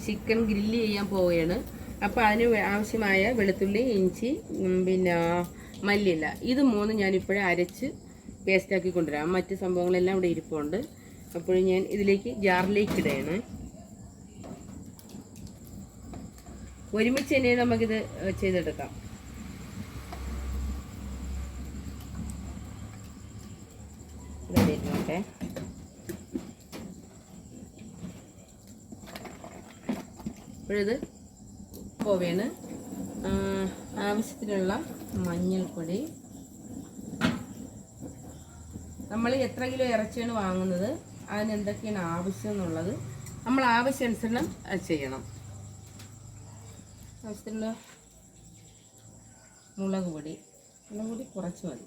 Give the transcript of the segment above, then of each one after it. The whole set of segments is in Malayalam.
ചിക്കൻ ഗ്രില്ല് ചെയ്യാൻ പോവുകയാണ്. അപ്പോൾ അതിന് ആവശ്യമായ വെളുത്തുള്ളി, ഇഞ്ചി, പിന്നെ മല്ലിയില, ഇത് മൂന്നും ഞാനിപ്പോഴും അരച്ച് പേസ്റ്റാക്കി കൊണ്ടുവരാം. മറ്റ് സംഭവങ്ങളെല്ലാം ഇവിടെ ഇരിപ്പുണ്ട്. അപ്പോഴും ഞാൻ ഇതിലേക്ക് ജാറിലേക്ക് ഇടുകയാണ്. ഒരുമിച്ച് തന്നെ നമുക്കിത് ചെയ്തെടുക്കാം. ഇതായിട്ടെ ഇപ്പോഴിത് പോവുകയാണ്. ആവശ്യത്തിനുള്ള മഞ്ഞൾപ്പൊടി. നമ്മൾ എത്ര കിലോ ഇറച്ചിയാണ് വാങ്ങുന്നത്, അതിന് എന്തൊക്കെയാണ് ആവശ്യം എന്നുള്ളത് നമ്മൾ ആവശ്യാനുസരണം ചെയ്യണം. ആവശ്യത്തിനുള്ള മുളക് പൊടി കുറച്ച് മതി.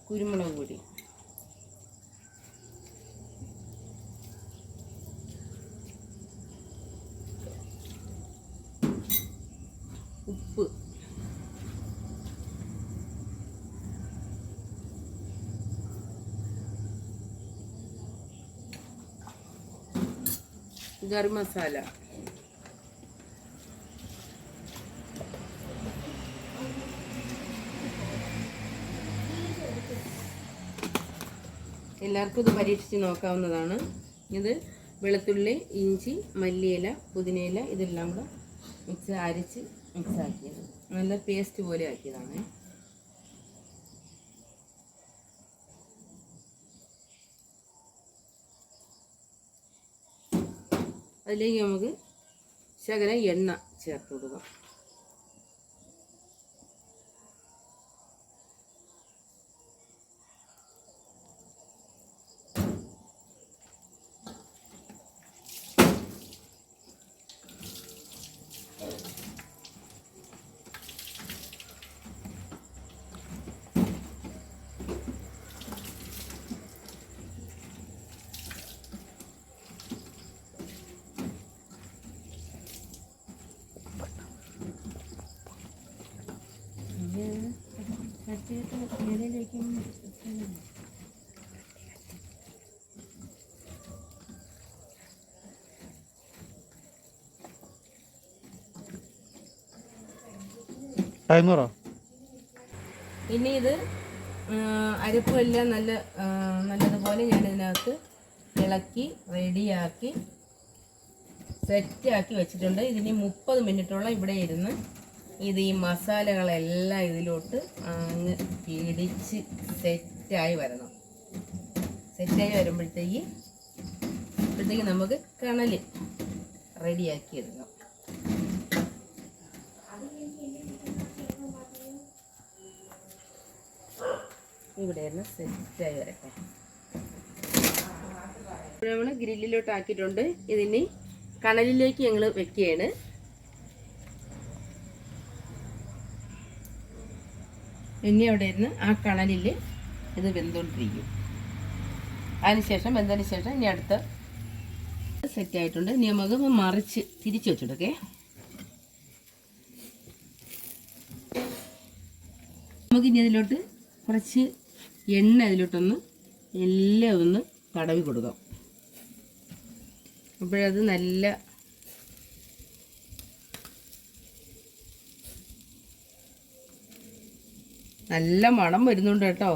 കുരുമുളക് പൊടി, ഉപ്പ്, ഗരം മസാല, എല്ലാവർക്കും ഇത് പരീക്ഷിച്ച് നോക്കാവുന്നതാണ്. ഇത് വെളുത്തുള്ളി, ഇഞ്ചി, മല്ലിയില, പുതിനയില ഇതെല്ലാം കൂടെ അരച്ച് മിക്സ് ആക്കിയത്, നല്ല പേസ്റ്റ് പോലെ ആക്കിയതാണ്. അതിലേക്ക് നമുക്ക് ശകലം എണ്ണ ചേർത്ത് കൊടുക്കാം. ഇനി ഇത് അരപ്പുമെല്ലാം നല്ലതുപോലെ ഞാൻ ഇതിനകത്ത് ഇളക്കി റെഡിയാക്കി സെറ്റാക്കി വെച്ചിട്ടുണ്ട്. ഇതിനി 30 മിനിറ്റോളം ഇവിടെ ഇരുന്ന് ഇത് ഈ മസാലകളെല്ലാം ഇതിലോട്ട് അങ്ങ് പിടിച്ച് സെറ്റായി വരണം. സെറ്റായി വരുമ്പോഴത്തേക്ക് നമുക്ക് കണൽ റെഡിയാക്കി എടുക്കാം. ഇവിടെ ഇരുന്ന് സെറ്റായി വരട്ടെ. നമ്മൾ ഗ്രില്ലിലോട്ട് ആക്കിയിട്ടുണ്ട്. ഇതിനി കണലിലേക്ക് ഞങ്ങൾ വെക്കുകയാണ്. ഇനി അവിടെ ഇരുന്ന് ആ കണലിൽ ഇത് വെന്തുകൊണ്ടിരിക്കും. വെന്തതിന് ശേഷം ഇനി അടുത്ത സെറ്റായിട്ടുണ്ട്. ഇനി നമുക്ക് മറിച്ച് തിരിച്ചു വെച്ചിട്ടൊക്കെ നമുക്കിനി അതിലോട്ട് കുറച്ച് എണ്ണ അതിലോട്ടൊന്ന് എല്ലാം ഒന്ന് തടവി കൊടുക്കാം. അപ്പോഴത് നല്ല മണം വരുന്നുണ്ട് കേട്ടോ.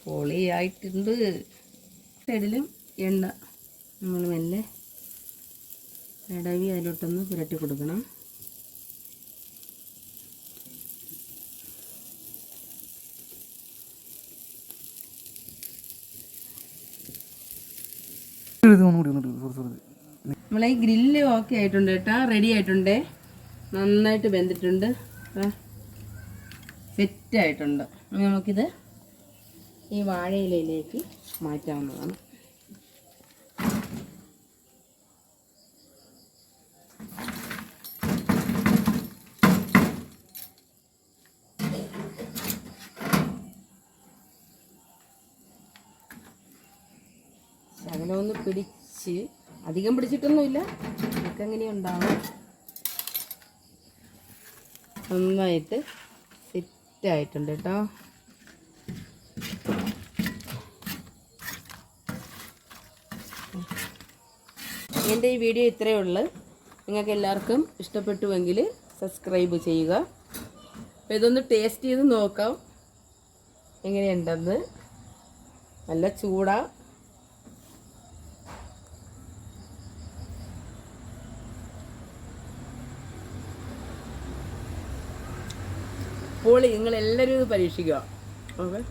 പൊളിയായിട്ടുണ്ട്. സൈഡിലും എണ്ണ നമ്മൾ മെല്ലെ തടവി അതിലോട്ടൊന്ന് പുരട്ടി കൊടുക്കണം. നമ്മളെ ഈ ഗ്രില്ല് ഓക്കെ ആയിട്ടുണ്ട് കേട്ടോ, റെഡി ആയിട്ടുണ്ട്. നന്നായിട്ട് വെന്തിട്ടുണ്ട്, സെറ്റായിട്ടുണ്ട്. നമുക്കിത് ഈ വാഴയിലയിലേക്ക് മാറ്റാവുന്നതാണ്. ശകലമൊന്ന് പിടിച്ച്, അധികം പിടിച്ചിട്ടൊന്നുമില്ല, നമുക്ക് എങ്ങനെയുണ്ടാവും. നന്നായിട്ട് സെറ്റായിട്ടുണ്ട് കേട്ടോ. എൻ്റെ ഈ വീഡിയോ ഇത്രയേ ഉള്ളൂ. നിങ്ങൾക്ക് എല്ലാവർക്കും ഇഷ്ടപ്പെട്ടുവെങ്കിൽ സബ്സ്ക്രൈബ് ചെയ്യുക. അപ്പോൾ ഇതൊന്ന് ടേസ്റ്റ് ചെയ്ത് നോക്കാം എങ്ങനെയുണ്ടെന്ന്. നല്ല ചൂടാ. പൊളി. നിങ്ങളെല്ലാവരും ഇത് പരീക്ഷിക്കുക. ഓക്കെ.